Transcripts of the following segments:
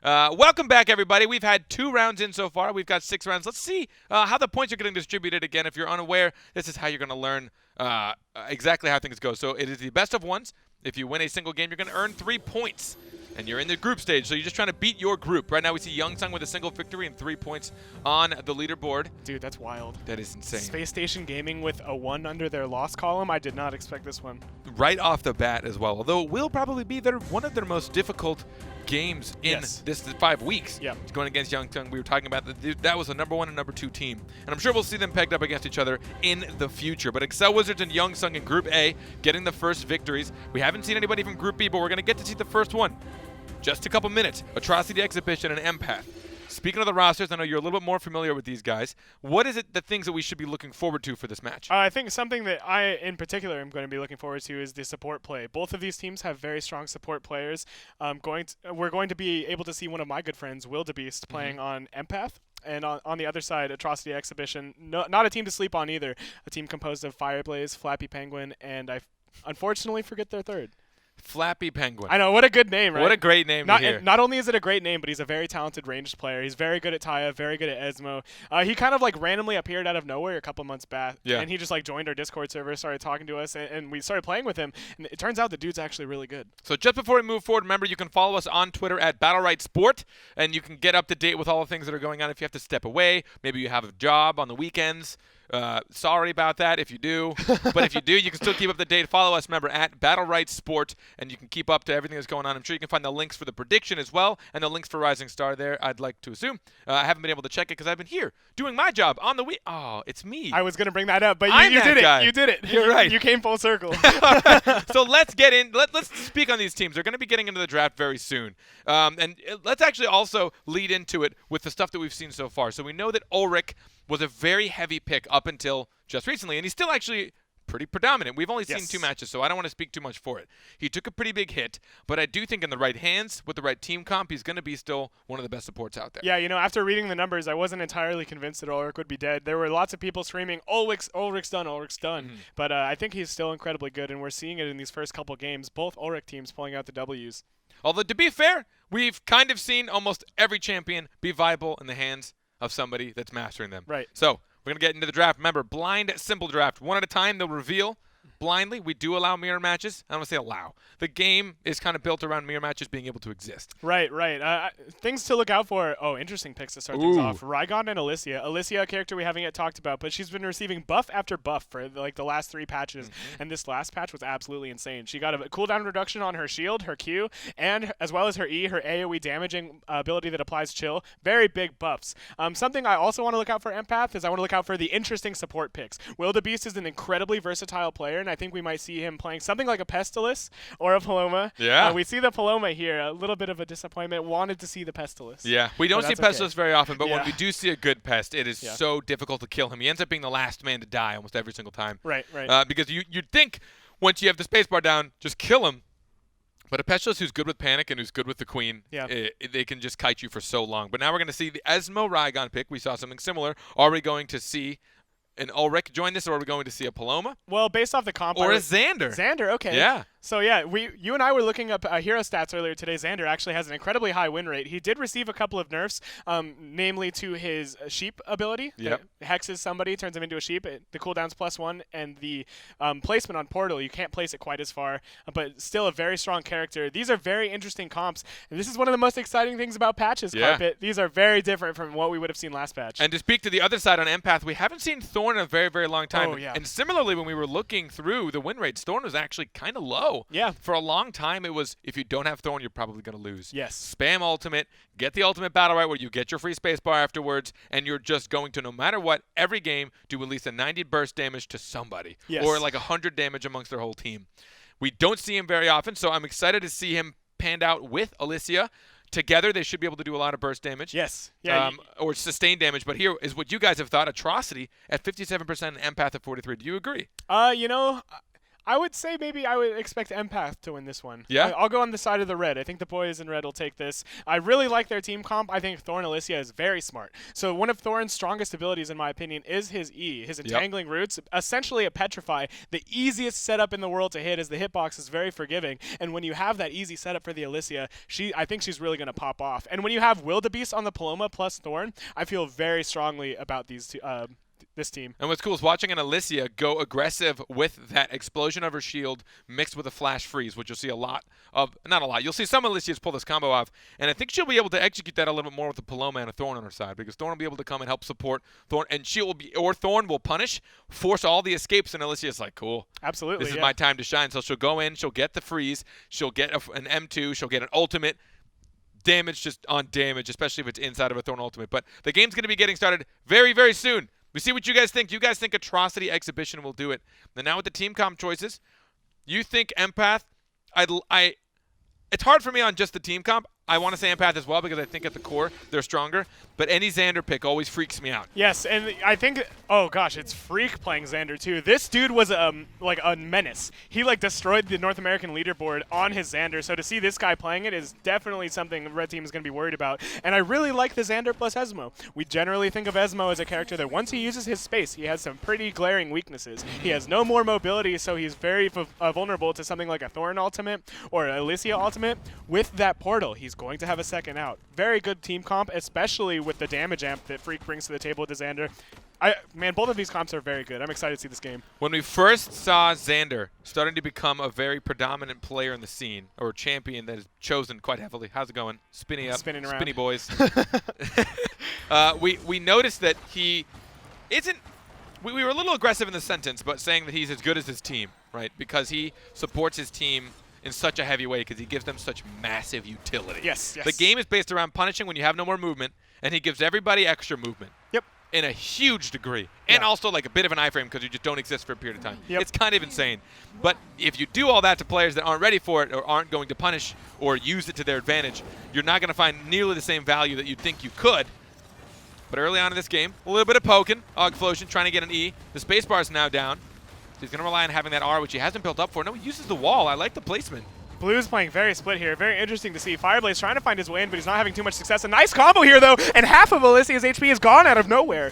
Welcome back, everybody. We've had 2 rounds in so far. We've got 6 rounds. Let's see how the points are getting distributed again. If you're unaware, this is how you're going to learn exactly how things go. So it is the best of ones. If you win a single game, you're going to earn 3 points. And you're in the group stage, so you're just trying to beat your group. Right now we see Youngsung with a single victory and 3 points on the leaderboard. Dude, that's wild. That is insane. Space Station Gaming with a 1 under their loss column. I did not expect this one. Right off the bat as well, although it will probably be one of their most difficult games in this 5 weeks. Yeah. Going against Youngsung. We were talking about that was the number 1 and number 2 team. And I'm sure we'll see them pegged up against each other in the future. But Excel Wizards and Youngsung in Group A getting the first victories. We haven't seen anybody from Group B, but we're going to get to see the first one. Just a couple minutes. Atrocity Exhibition and Empath. Speaking of the rosters, I know you're a little bit more familiar with these guys. What is it, the things that we should be looking forward to for this match? I think something that I, in particular, am going to be looking forward to is the support play. Both of these teams have very strong support players. We're going to be able to see one of my good friends, Will DeBeast, playing on Empath. And on the other side, Atrocity Exhibition, not a team to sleep on either. A team composed of Fireblaze, Flappy Penguin, and I unfortunately forget their third. Flappy Penguin. I know, what a good name, right? What a great name to hear. Not only is it a great name, but he's a very talented ranged player. He's very good at Taya, very good at Esmo. He kind of randomly appeared out of nowhere a couple months back, and he just joined our Discord server, started talking to us, and we started playing with him. And it turns out the dude's actually really good. So just before we move forward, remember you can follow us on Twitter at Battlerite Sport, and you can get up to date with all the things that are going on. If you have to step away, maybe you have a job on the weekends. Sorry about that if you do. But if you do, you can still keep up to date. Follow us, remember, at Battlerite Sport, and you can keep up to everything that's going on. I'm sure you can find the links for the prediction as well, and the links for Rising Star there, I'd like to assume. I haven't been able to check it because I've been here doing my job on the week. Oh, it's me. I was going to bring that up, but you did guy. it. You did it. You're right. You came full circle. So let's get in. Let's speak on these teams. They're going to be getting into the draft very soon. And let's actually also lead into it with the stuff that we've seen so far. So we know that Ulrich was a very heavy pick up until just recently, and he's still actually pretty predominant. We've only seen 2 matches, so I don't want to speak too much for it. He took a pretty big hit, but I do think in the right hands, with the right team comp, he's going to be still one of the best supports out there. Yeah, after reading the numbers, I wasn't entirely convinced that Ulrich would be dead. There were lots of people screaming, Ulrich's done, Ulrich's done. Mm-hmm. But I think he's still incredibly good, and we're seeing it in these first couple games, both Ulrich teams pulling out the W's. Although, to be fair, we've kind of seen almost every champion be viable in the hands of somebody that's mastering them. Right. So we're going to get into the draft. Remember, blind, simple draft. One at a time, they'll reveal blindly. We do allow mirror matches. I don't want to say allow. The game is kind of built around mirror matches being able to exist. Right. Things to look out for. Oh, interesting picks to start things off. Rygon and Alicia. Alicia, a character we haven't yet talked about, but she's been receiving buff after buff for the last 3 patches, and this last patch was absolutely insane. She got a cooldown reduction on her shield, her Q, and as well as her E, her AoE damaging ability that applies chill. Very big buffs. Something I also want to look out for Empath is I want to look out for the interesting support picks. Will DeBeast is an incredibly versatile player, and I think we might see him playing something like a Pestilus or a Paloma. Yeah. We see the Paloma here. A little bit of a disappointment. Wanted to see the Pestilus. Yeah. We don't see Pestilus very often, but when we do see a good Pest, it is so difficult to kill him. He ends up being the last man to die almost every single time. Right. Because you'd think once you have the spacebar down, just kill him. But a Pestilus who's good with Panic and who's good with the Queen, they can just kite you for so long. But now we're going to see the Esmo Rygon pick. We saw something similar. Are we going to see an Ulrich join this, or are we going to see a Paloma? Well, based off the comp. Or a Xander. Xander, okay. Yeah. So, yeah, you and I were looking up hero stats earlier today. Xander actually has an incredibly high win rate. He did receive a couple of nerfs, namely to his sheep ability. Yep. Hexes somebody, turns him into a sheep. The cooldown's +1, and the placement on Portal, you can't place it quite as far, but still a very strong character. These are very interesting comps, and this is one of the most exciting things about patches, Carpet. These are very different from what we would have seen last patch. And to speak to the other side on Empath, we haven't seen Thorn in a very, very long time. Oh, yeah. And similarly, when we were looking through the win rates, Thorn was actually kind of low. Yeah. For a long time, it was, if you don't have Thorn, you're probably going to lose. Yes. Spam Ultimate, get the Ultimate Battlerite where you get your free spacebar afterwards, and you're just going to, no matter what, every game, do at least a 90 burst damage to somebody. Yes. Or like 100 damage amongst their whole team. We don't see him very often, so I'm excited to see him panned out with Alicia. Together, they should be able to do a lot of burst damage. Yes. Yeah. Or sustained damage. But here is what you guys have thought. Atrocity at 57% and Empath at 43%. Do you agree? I would say maybe I would expect Empath to win this one. Yeah? I'll go on the side of the red. I think the boys in red will take this. I really like their team comp. I think Thorn Alicia is very smart. So one of Thorn's strongest abilities, in my opinion, is his E, his entangling roots, essentially a petrify. The easiest setup in the world to hit, as the hitbox is very forgiving. And when you have that easy setup for the Alicia, I think she's really going to pop off. And when you have Wildebeest on the Paloma plus Thorn, I feel very strongly about these two. This team. And what's cool is watching an Alicia go aggressive with that explosion of her shield mixed with a flash freeze, which you'll see a lot of. Not a lot. You'll see some Alicias pull this combo off, and I think she'll be able to execute that a little bit more with a Paloma and a Thorn on her side, because Thorn will be able to come and help support Thorn, and Thorn will punish, force all the escapes, and Alicia's like, cool. Absolutely. This is my time to shine. So she'll go in, she'll get the freeze, she'll get an M2, she'll get an ultimate. Damage just on damage, especially if it's inside of a Thorn ultimate. But the game's going to be getting started very, very soon. We see what you guys think. You guys think Atrocity Exhibition will do it. And now with the team comp choices, you think Empath? It's hard for me on just the team comp. I want to say Empath as well because I think at the core they're stronger. But any Xander pick always freaks me out. Yes, and I think, oh gosh, it's Freak playing Xander too. This dude was like a menace. He like destroyed the North American leaderboard on his Xander. So to see this guy playing it is definitely something the red team is going to be worried about. And I really like the Xander plus Esmo. We generally think of Esmo as a character that once he uses his space, he has some pretty glaring weaknesses. He has no more mobility, so he's very vulnerable to something like a Thorn ultimate or an Alicia ultimate. With that portal, he's going to have a second out. Very good team comp, especially with the damage amp that Freak brings to the table with the Xander. Man, both of these comps are very good. I'm excited to see this game. When we first saw Xander starting to become a very predominant player in the scene, or champion that is chosen quite heavily. How's it going? Spinning up. Spinning around. Spinny boys. We noticed that he isn't. We were a little aggressive in the sentence, but saying that he's as good as his team, right? Because he supports his team in such a heavy way because he gives them such massive utility. Yes, yes. The game is based around punishing when you have no more movement, and he gives everybody extra movement. Yep. In a huge degree. And also like a bit of an iframe because you just don't exist for a period of time. Yep. It's kind of insane. But if you do all that to players that aren't ready for it or aren't going to punish or use it to their advantage, you're not going to find nearly the same value that you'd think you could. But early on in this game, a little bit of poking. Ogflosion trying to get an E. The spacebar is now down. So he's going to rely on having that R, which he hasn't built up for. No, he uses the wall. I like the placement. Blue's playing very split here. Very interesting to see. Fireblaze trying to find his way in, but he's not having too much success. A nice combo here, though, and half of Alicia's HP is gone out of nowhere.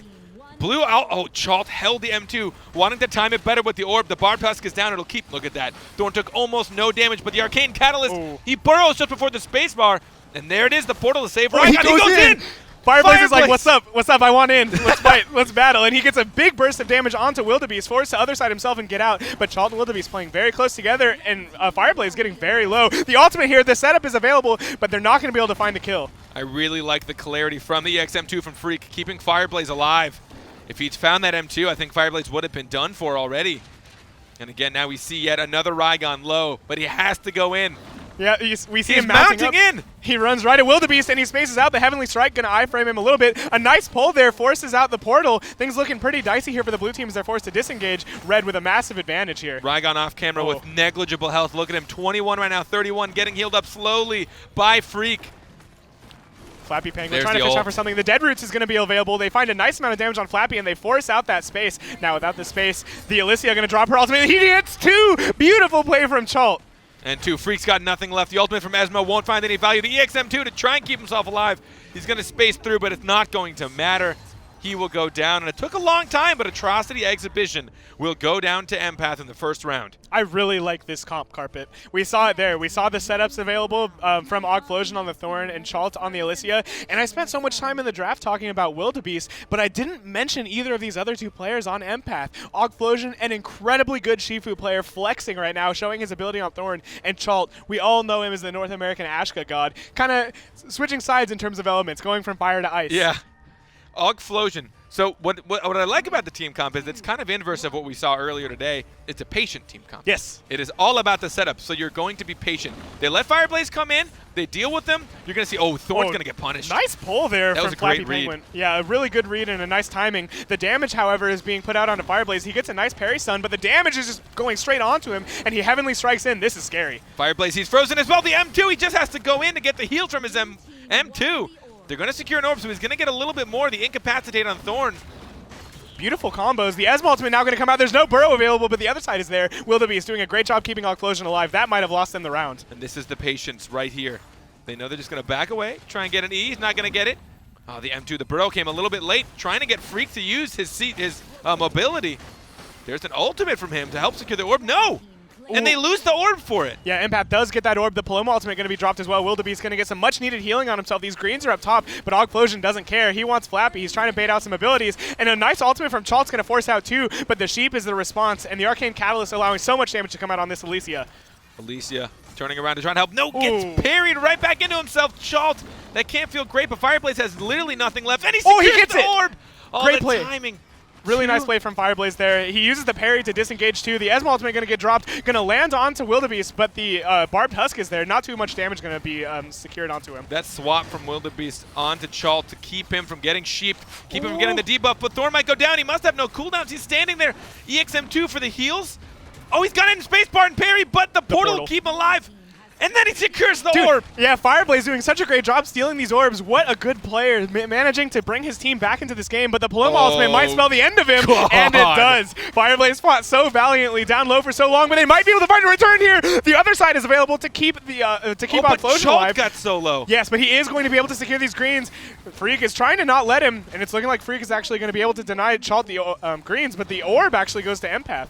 Blue out. Oh, Chalt held the M2, wanting to time it better with the orb. The Bard Tusk is down. It'll keep. Look at that. Thorn took almost no damage, but the Arcane Catalyst, he burrows just before the spacebar, and there it is, the portal to save Ryan. He goes in! Fireblaze is like, what's up? What's up? I want in. Let's fight. Let's battle. And he gets a big burst of damage onto Wildebeest, forced to other side himself and get out. But Chalt and Wildebeest playing very close together, and Fireblaze getting very low. The ultimate here, the setup is available, but they're not going to be able to find the kill. I really like the clarity from the EXM2 from Freak, keeping Fireblaze alive. If he'd found that M2, I think Fireblaze would have been done for already. And again, now we see yet another Rygon low, but he has to go in. Yeah, we see him mounting in. He runs right at Wildebeest, and he spaces out. The Heavenly Strike going to iframe him a little bit. A nice pull there forces out the portal. Things looking pretty dicey here for the blue team as they're forced to disengage. Red with a massive advantage here. Rygon off camera with negligible health. Look at him, 21 right now, 31, getting healed up slowly by Freak. Flappy Penguin trying to fish out for something. The Dead Roots is going to be available. They find a nice amount of damage on Flappy, and they force out that space. Now, without the space, the Alicia going to drop her ultimate. He gets two! Beautiful play from Chalt. And two, Freak's got nothing left. The ultimate from Esmo won't find any value. The EXM2 to try and keep himself alive. He's going to space through, but it's not going to matter. He will go down, and it took a long time, but Atrocity Exhibition will go down to Empath in the first round. I really like this comp carpet. We saw it there. We saw the setups available from Ogflosion on the Thorn and Chalt on the Alicia, and I spent so much time in the draft talking about Wildebeest, but I didn't mention either of these other two players on Empath. Ogflosion, an incredibly good Shifu player, flexing right now, showing his ability on Thorn, and Chalt, we all know him as the North American Ashka god, kind of switching sides in terms of elements, going from fire to ice. Yeah. Ogflosion. So what I like about the team comp is it's kind of inverse of what we saw earlier today. It's a patient team comp. Yes. It is all about the setup, so you're going to be patient. They let Fireblaze come in. They deal with them. You're going to see, Thorn's going to get punished. Nice pull there from Flappy Penguin. Yeah, a really good read and a nice timing. The damage, however, is being put out onto Fireblaze. He gets a nice parry stun, but the damage is just going straight onto him, and he Heavenly Strikes in. This is scary. Fireblaze, he's frozen as well. The M2, he just has to go in to get the heals from his M2. They're going to secure an orb, so he's going to get a little bit more. The incapacitate on Thorn. Beautiful combos. The Esma ultimate now going to come out. There's no Burrow available, but the other side is there. Wildebeest doing a great job keeping Occlusion alive. That might have lost them the round. And this is the patience right here. They know they're just going to back away, try and get an E. He's not going to get it. Oh, the M2, the Burrow came a little bit late, trying to get Freak to use his mobility. There's an ultimate from him to help secure the orb. No! And they lose the orb for it. Yeah, Empath does get that orb. The Paloma ultimate going to be dropped as well. Wildebeest going to get some much-needed healing on himself. These greens are up top, but Oggplosion doesn't care. He wants Flappy. He's trying to bait out some abilities. And a nice ultimate from Chalt's going to force out two, but the Sheep is the response, and the Arcane Catalyst allowing so much damage to come out on this Alicia. Alicia turning around to try and help. No, gets parried right back into himself. Chalt, that can't feel great, but Fireblaze has literally nothing left, and he secures the orb. Great play. Timing. Really nice play from Fireblaze there. He uses the parry to disengage too. The Esma ultimate going to get dropped, going to land onto Wildebeest, but the Barbed Husk is there. Not too much damage going to be secured onto him. That swap from Wildebeest onto Chalt to keep him from getting sheeped, keep him from getting the debuff, but Thorn might go down. He must have no cooldowns. He's standing there. EXM2 for the heals. Oh, he's got it in spacebar and parry, but the portal will keep him alive. And then he secures the orb. Yeah, Fireblaze doing such a great job stealing these orbs. What a good player, managing to bring his team back into this game. But the Paloma ultimate might spell the end of him, and it does. Fireblaze fought so valiantly down low for so long, but they might be able to find a return here. The other side is available to keep the Occlusion alive. Got so low. Yes, but he is going to be able to secure these greens. Freak is trying to not let him, and it's looking like Freak is actually going to be able to deny Chalt the greens, but the orb actually goes to Empath.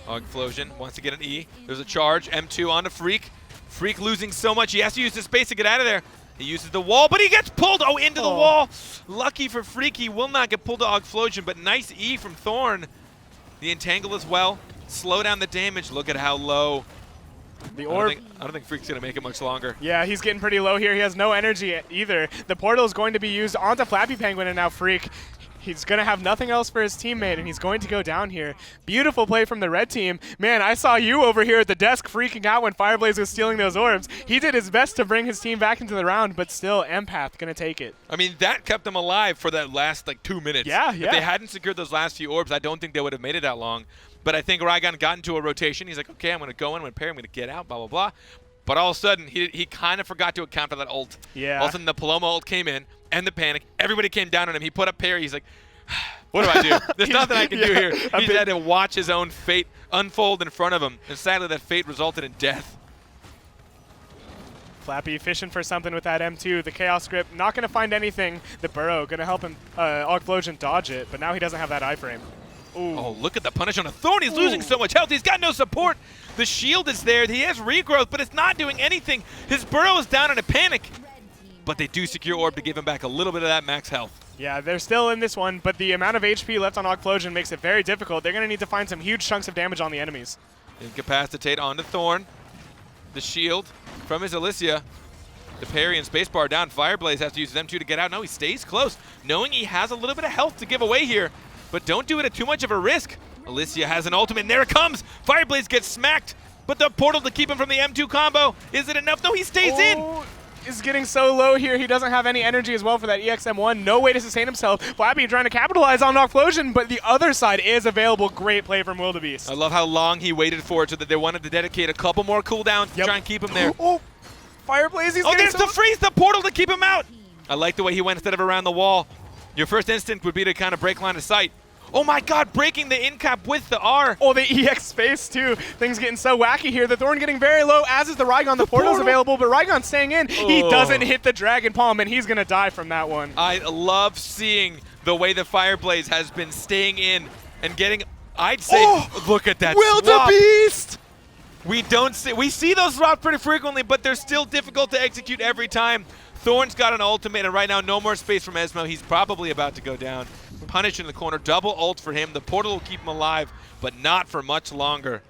Oggplosion wants to get an E. There's a charge. M2 onto Freak. Freak losing so much, he has to use his space to get out of there. He uses the wall, but he gets pulled into the wall. Lucky for Freak, he will not get pulled to Oggplosion, but nice E from Thorn. The entangle as well. Slow down the damage. Look at how low. The orb. I don't think Freak's going to make it much longer. Yeah, he's getting pretty low here. He has no energy either. The portal is going to be used onto Flappy Penguin and now Freak. He's going to have nothing else for his teammate, and he's going to go down here. Beautiful play from the red team. Man, I saw you over here at the desk freaking out when Fireblaze was stealing those orbs. He did his best to bring his team back into the round, but still, Empath going to take it. I mean, that kept them alive for that last, 2 minutes. Yeah. If they hadn't secured those last few orbs, I don't think they would have made it that long. But I think Rygon got into a rotation. He's like, okay, I'm going to go in, I'm going to parry, I'm going to get out, blah, blah, blah. But all of a sudden, he kind of forgot to account for that ult. Yeah. All of a sudden, the Paloma ult came in, and the panic. Everybody came down on him. He put up parry. He's like, what do I do? There's nothing I can do here. He had to watch his own fate unfold in front of him. And sadly, that fate resulted in death. Flappy fishing for something with that M2. The Chaos Grip not going to find anything. The Burrow going to help him, Oggplosion dodge it, but now he doesn't have that iframe. Ooh. Oh, look at the punish on a Thorn. He's losing so much health. He's got no support. The shield is there. He has regrowth, but it's not doing anything. His Burrow is down in a panic. But they do secure orb to give him back a little bit of that max health. Yeah, they're still in this one, but the amount of HP left on Oggplosion makes it very difficult. They're going to need to find some huge chunks of damage on the enemies. Incapacitate onto Thorn. The shield from his Alicia. The parry and spacebar down. Fireblaze has to use his M2 to get out. No, he stays close, knowing he has a little bit of health to give away here. But don't do it at too much of a risk. Alicia has an ultimate, and there it comes. Fireblaze gets smacked, but the portal to keep him from the M2 combo. Is it enough? No, he stays in. Is getting so low here. He doesn't have any energy as well for that EXM1. No way to sustain himself. Flappy trying to capitalize on Oggplosion, but the other side is available. Great play from Wildebeest. I love how long he waited for it so that they wanted to dedicate a couple more cooldowns to try and keep him there. Oh, Fireblaze, he's there's the freeze, the portal to keep him out. I like the way he went instead of around the wall. Your first instinct would be to kind of break line of sight. Oh my god, breaking the in-cap with the R. Oh, the EX space too. Things getting so wacky here. The Thorn getting very low, as is the Rygon. The portal's available, but Rygon's staying in. He doesn't hit the Dragon Palm, and he's going to die from that one. I love seeing the way the Fireblaze has been staying in and getting, I'd say, look at that Wildebeest! We see those swaps pretty frequently, but they're still difficult to execute every time. Thorn's got an ultimate, and right now no more space from Esmo. He's probably about to go down. Punish in the corner, double ult for him. The portal will keep him alive, but not for much longer.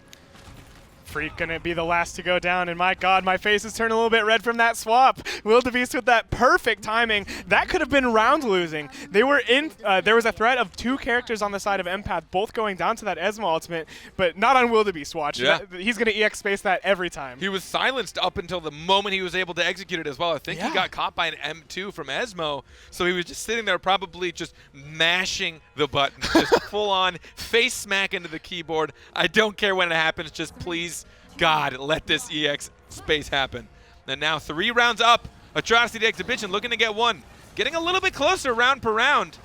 Freak gonna be the last to go down, and my god, my face is turning a little bit red from that swap. Wildebeest with that perfect timing. That could have been round losing. They were in, there was a threat of two characters on the side of Empath, both going down to that Esmo ultimate, but not on Wildebeest watch. Yeah. He's gonna EX space that every time. He was silenced up until the moment he was able to execute it as well. I think he got caught by an M2 from Esmo, so he was just sitting there probably just mashing the button, just full on face smack into the keyboard. I don't care when it happens, just please, God, let this EX space happen. And now 3 rounds up. Atrocity Exhibition looking to get one. Getting a little bit closer round per round.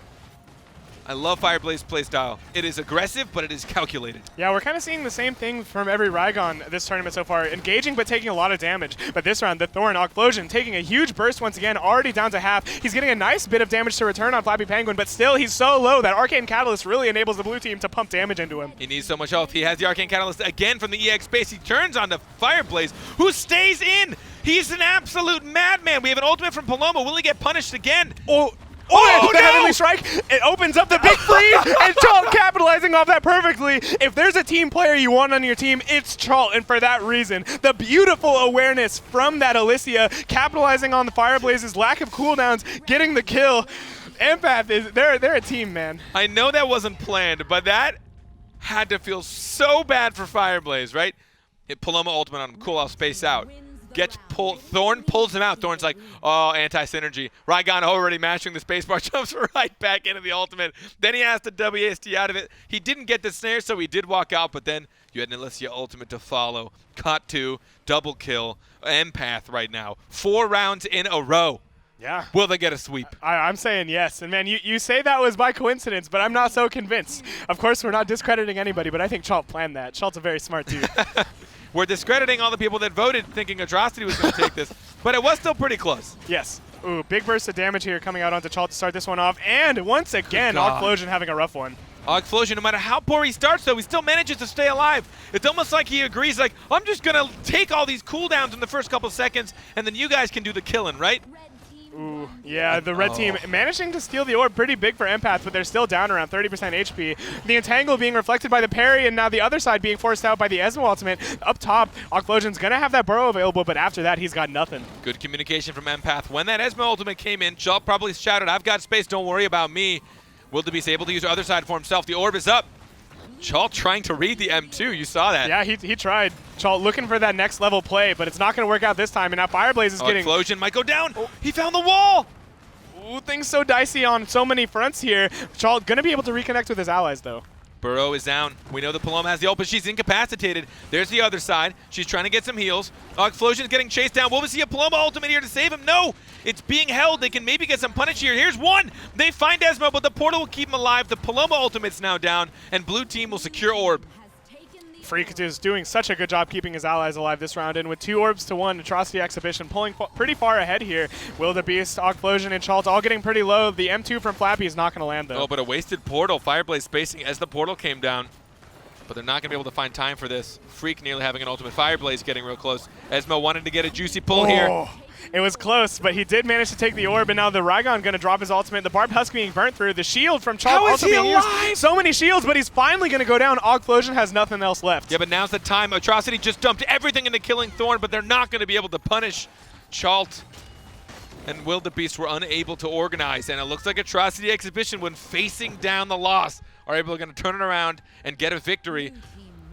I love Fireblaze playstyle. It is aggressive, but it is calculated. Yeah, we're kind of seeing the same thing from every Rygon this tournament so far. Engaging, but taking a lot of damage. But this round, the Thorn Explosion taking a huge burst once again, already down to half. He's getting a nice bit of damage to return on Flappy Penguin, but still he's so low that Arcane Catalyst really enables the blue team to pump damage into him. He needs so much health. He has the Arcane Catalyst again from the EX base. He turns on the Fireblaze, who stays in. He's an absolute madman. We have an ultimate from Paloma. Will he get punished again? Oh, the no! Heavenly Strike, it opens up the big freeze, and Chalt capitalizing off that perfectly. If there's a team player you want on your team, it's Chalt, and for that reason, the beautiful awareness from that Alicia, capitalizing on the Fireblaze's lack of cooldowns, getting the kill. Empath, they're a team, man. I know that wasn't planned, but that had to feel so bad for Fireblaze, right? Hit Paloma ultimate on him. Cool, I'll space out. Gets pulled. Thorn pulls him out. Thorn's like, oh, anti-synergy. Rygon already mashing the spacebar, jumps right back into the ultimate. Then he has to WASD out of it. He didn't get the snare, so he did walk out, but then you had an Alicia ultimate to follow. Caught 2, double kill. Empath right now. 4 rounds in a row. Yeah. Will they get a sweep? I'm saying yes. And, man, you say that was by coincidence, but I'm not so convinced. Of course, we're not discrediting anybody, but I think Chalt planned that. Chalt's a very smart dude. We're discrediting all the people that voted thinking Atrocity was going to take this, but it was still pretty close. Yes. Ooh, big burst of damage here coming out onto Chalt to start this one off. And once again, Explosion having a rough one. Explosion, no matter how poor he starts, though, he still manages to stay alive. It's almost like he agrees, like, I'm just going to take all these cooldowns in the first couple seconds, and then you guys can do the killing, right? Ooh, yeah, the red team managing to steal the orb pretty big for Empath, but they're still down around 30% HP. The Entangle being reflected by the parry, and now the other side being forced out by the Esmo ultimate. Up top, Explosion's going to have that burrow available, but after that, he's got nothing. Good communication from Empath. When that Esmo ultimate came in, Chalt probably shouted, I've got space, don't worry about me. Wildebeest able to use the other side for himself. The orb is up. Chalt trying to read the M2. You saw that. Yeah, he tried. Chalt looking for that next level play, but it's not going to work out this time. And now Fireblaze is getting... Explosion might go down. Oh. He found the wall. Ooh, things so dicey on so many fronts here. Chalt going to be able to reconnect with his allies, though. Burrow is down. We know the Paloma has the ult, but she's incapacitated. There's the other side. She's trying to get some heals. Explosion's getting chased down. Will we see a Paloma ultimate here to save him? No! It's being held. They can maybe get some punish here. Here's one! They find Esmo, but the portal will keep him alive. The Paloma ultimate's now down, and blue team will secure orb. Freak is doing such a good job keeping his allies alive this round, and with 2 orbs to 1, Atrocity Exhibition pulling pretty far ahead here. Wildebeest, Explosion, and Chalt all getting pretty low. The M2 from Flappy is not going to land, though. Oh, but a wasted portal. Fireblaze spacing as the portal came down. But they're not going to be able to find time for this. Freak nearly having an ultimate. Fireblaze getting real close. Esmo wanted to get a juicy pull here. It was close, but he did manage to take the orb, and now the Rygon going to drop his ultimate. The Barb Husk being burnt through. The shield from Chalt also being used. So many shields, but he's finally going to go down. Explosion has nothing else left. Yeah, but now's the time. Atrocity just dumped everything into killing Thorn, but they're not going to be able to punish Chalt. And Wildebeest were unable to organize, and it looks like Atrocity Exhibition, when facing down the loss, are able to turn it around and get a victory.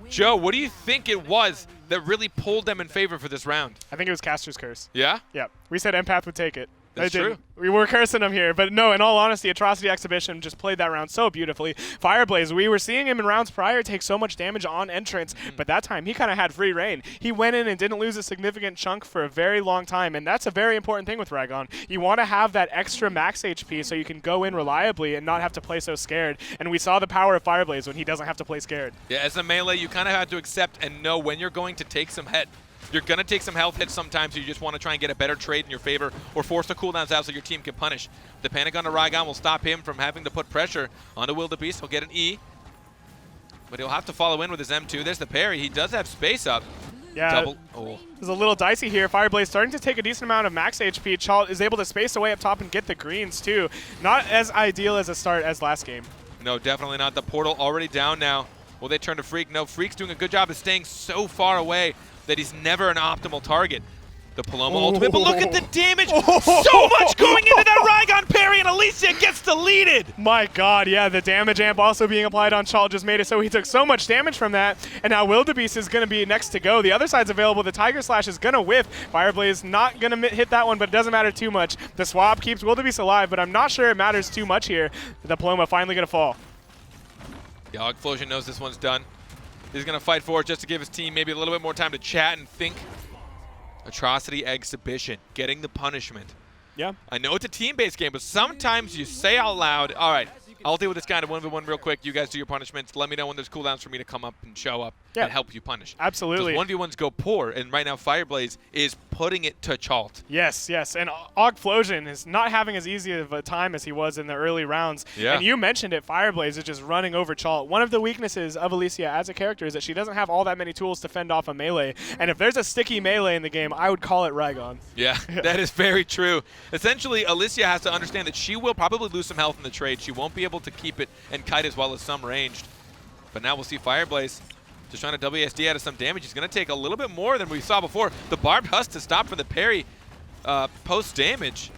Joe, what do you think it was that really pulled them in favor for this round? I think it was Caster's Curse. Yeah? Yeah. We said Empath would take it. That's true. We were cursing him here, but no, in all honesty, Atrocity Exhibition just played that round so beautifully. Fireblaze, we were seeing him in rounds prior take so much damage on entrance, but that time he kind of had free reign. He went in and didn't lose a significant chunk for a very long time, and that's a very important thing with Rygon. You want to have that extra max HP so you can go in reliably and not have to play so scared, and we saw the power of Fireblaze when he doesn't have to play scared. Yeah, as a melee, you kind of have to accept and know when you're going to take some hit. You're going to take some health hits sometimes, so you just want to try and get a better trade in your favor or force the cooldowns out so your team can punish. The panic on the Rygon will stop him from having to put pressure onto Wildebeest. He'll get an E, but he'll have to follow in with his M2. There's the parry. He does have space up. Yeah, it's a little dicey here. Fireblaze starting to take a decent amount of max HP. Chalt is able to space away up top and get the greens, too. Not as ideal as a start as last game. No, definitely not. The portal already down now. Will they turn to Freak? No, Freak's doing a good job of staying so far away that he's never an optimal target. The Paloma ultimate, but look at the damage! So much going into that Rygon parry, and Alicia gets deleted! My god, yeah, the damage amp also being applied on Chalt just made it so he took so much damage from that, and now Wildebeest is going to be next to go. The other side's available. The Tiger Slash is going to whiff. Fireblaze not going to hit that one, but it doesn't matter too much. The swap keeps Wildebeest alive, but I'm not sure it matters too much here. The Paloma finally going to fall. The Explosion knows this one's done. He's going to fight for it just to give his team maybe a little bit more time to chat and think. Atrocity Exhibition, getting the punishment. Yeah. I know it's a team-based game, but sometimes you say out loud, all right, I'll deal with this guy in a 1v1 real quick. You guys do your punishments. Let me know when there's cooldowns for me to come up and show up and help you punish. Absolutely. Because 1v1s go poor, and right now Fireblaze is putting it to Chalt. Yes, yes. And Augflosion is not having as easy of a time as he was in the early rounds. Yeah. And you mentioned it, Fireblaze is just running over Chalt. One of the weaknesses of Alicia as a character is that she doesn't have all that many tools to fend off a melee. And if there's a sticky melee in the game, I would call it Rygon. Yeah, that is very true. Essentially, Alicia has to understand that she will probably lose some health in the trade. She won't be able to keep it and kite as well as some ranged. But now we'll see Fireblaze just trying to WSD out of some damage. He's going to take a little bit more than we saw before. The Barb Husk to stop for the parry post-damage.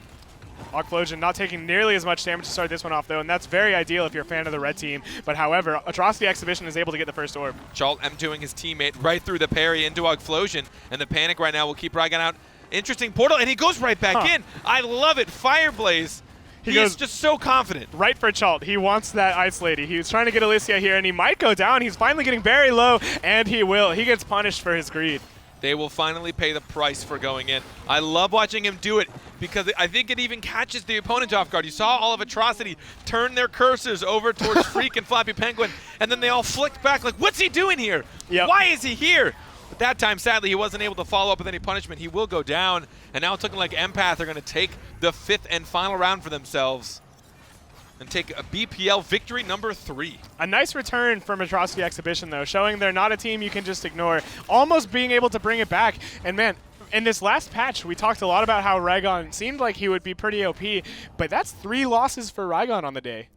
Augflosion not taking nearly as much damage to start this one off, though, and that's very ideal if you're a fan of the red team. But however, Atrocity Exhibition is able to get the first orb. Chalt M2ing his teammate right through the parry into Augflosion, and the panic right now will keep Rygon out. Interesting portal, and he goes right back in. I love it. Fireblaze. He is just so confident. Right for Chalt. He wants that Ice Lady. He was trying to get Alicia here, and he might go down. He's finally getting very low, and he will. He gets punished for his greed. They will finally pay the price for going in. I love watching him do it because I think it even catches the opponent off guard. You saw all of Atrocity turn their cursors over towards Freak and Flappy Penguin, and then they all flicked back like, what's he doing here? Yep. Why is he here? But that time, sadly, he wasn't able to follow up with any punishment. He will go down, and now it's looking like Empath are going to take the 5th and final round for themselves and take a BPL victory number 3. A nice return from Atrocity Exhibition, though, showing they're not a team you can just ignore, almost being able to bring it back. And man, in this last patch, we talked a lot about how Rygon seemed like he would be pretty OP, but that's 3 losses for Rygon on the day.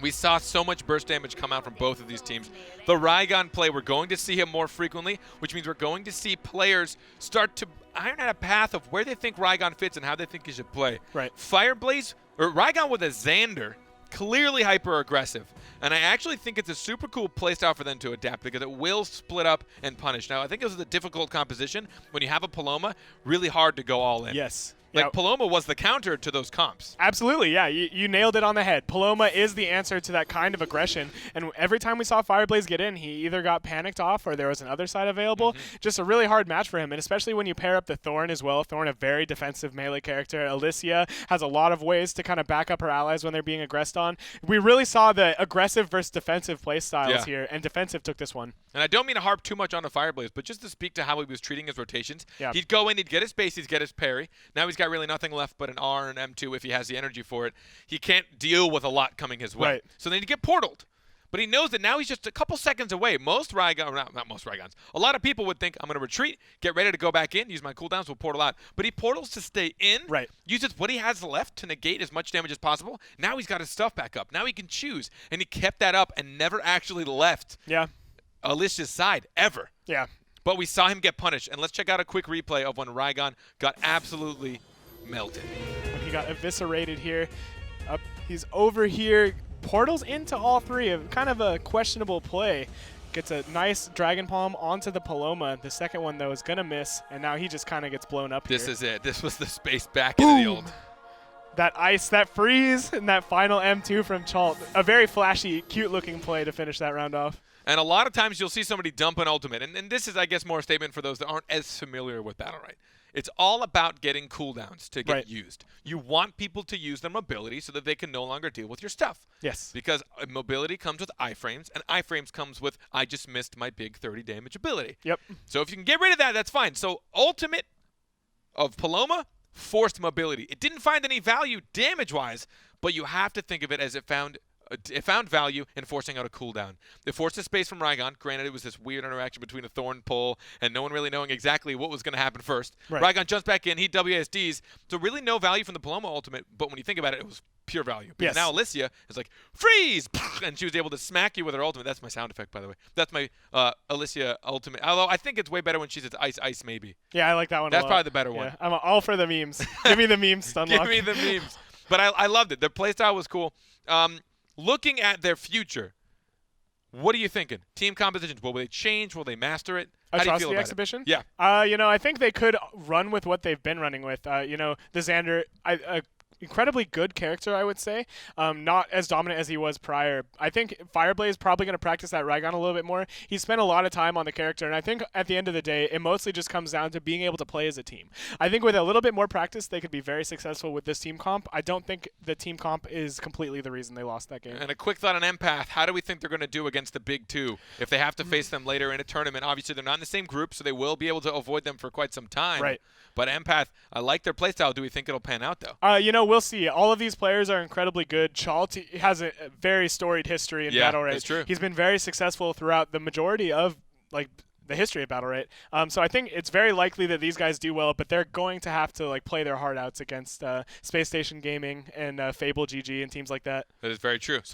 We saw so much burst damage come out from both of these teams. The Rygon play, we're going to see him more frequently, which means we're going to see players start to iron out a path of where they think Rygon fits and how they think he should play. Right. Fireblaze, or Rygon with a Xander, clearly hyper-aggressive. And I actually think it's a super cool playstyle for them to adapt because it will split up and punish. Now, I think this is a difficult composition. When you have a Paloma, really hard to go all in. Yes. Like, Paloma was the counter to those comps. Absolutely, yeah. You nailed it on the head. Paloma is the answer to that kind of aggression. And every time we saw Fireblaze get in, he either got panicked off or there was another side available. Just a really hard match for him, and especially when you pair up the Thorn as well. Thorn, a very defensive melee character. Alicia has a lot of ways to kind of back up her allies when they're being aggressed on. We really saw the aggressive versus defensive play styles here, and defensive took this one. And I don't mean to harp too much on the Fireblaze, but just to speak to how he was treating his rotations. Yeah. He'd go in, he'd get his base, he'd get his parry. Now he's got really nothing left but an R and M2 if he has the energy for it. He can't deal with a lot coming his way. Right. So then he'd get portaled. But he knows that now he's just a couple seconds away. Most Rygon, not most Rygons, a lot of people would think, I'm going to retreat, get ready to go back in, use my cooldowns, we'll portal out. But he portals to stay in, uses what he has left to negate as much damage as possible. Now he's got his stuff back up. Now he can choose. And he kept that up and never actually left Alicia's side, ever. Yeah. But we saw him get punished. And let's check out a quick replay of when Rygon got absolutely melted. When he got eviscerated here. He's over here. Portals into all 3. Kind of a questionable play. Gets a nice Dragon Palm onto the Paloma. The second one, though, is going to miss. And now he just kind of gets blown up This here. is it. This was the space back into the old. That ice, that freeze, and that final M2 from Chalt. A very flashy, cute-looking play to finish that round off. And a lot of times you'll see somebody dump an ultimate. And this is, I guess, more a statement for those that aren't as familiar with Battlerite. It's all about getting cooldowns to get used. You want people to use their mobility so that they can no longer deal with your stuff. Yes. Because mobility comes with iframes, and iframes comes with, I just missed my big 30 damage ability. Yep. So if you can get rid of that, that's fine. So ultimate of Paloma, forced mobility. It didn't find any value damage-wise, but you have to think of it as it found value in forcing out a cooldown. It forced a space from Rygon. Granted, it was this weird interaction between a Thorn pull and no one really knowing exactly what was going to happen first. Rygon jumps back in. He WSDs. So really no value from the Paloma ultimate, but when you think about it, it was pure value. Because now Alicia is like, freeze! And she was able to smack you with her ultimate. That's my sound effect, by the way. That's my Alicia ultimate. Although I think it's way better when she's at ice, maybe. Yeah, I like that one That's a lot. probably the better one. I'm all for the memes. Give me the memes, Stunlock. Give me the memes. But I loved it. Their playstyle was cool. Looking at their future, what are you thinking? Team compositions, will they change? Will they master it? How do you feel about Exhibition? Yeah. You know, I think they could run with what they've been running with. You know, the Xander, incredibly good character, I would say. Not as dominant as he was prior. I think Fireblaze is probably going to practice that Raigon a little bit more. He spent a lot of time on the character, and I think at the end of the day, it mostly just comes down to being able to play as a team. I think with a little bit more practice, they could be very successful with this team comp. I don't think the team comp is completely the reason they lost that game. And a quick thought on Empath. How do we think they're going to do against the big two if they have to face them later in a tournament? Obviously, they're not in the same group, so they will be able to avoid them for quite some time. Right. But Empath, I like their playstyle. Do we think it'll pan out, though? We'll see. All of these players are incredibly good. Chalt has a very storied history in Battlerite. That's true. He's been very successful throughout the majority of the history of Battlerite. So I think it's very likely that these guys do well, but they're going to have to play their heart outs against Space Station Gaming and Fable GG and teams like that. That is very true. So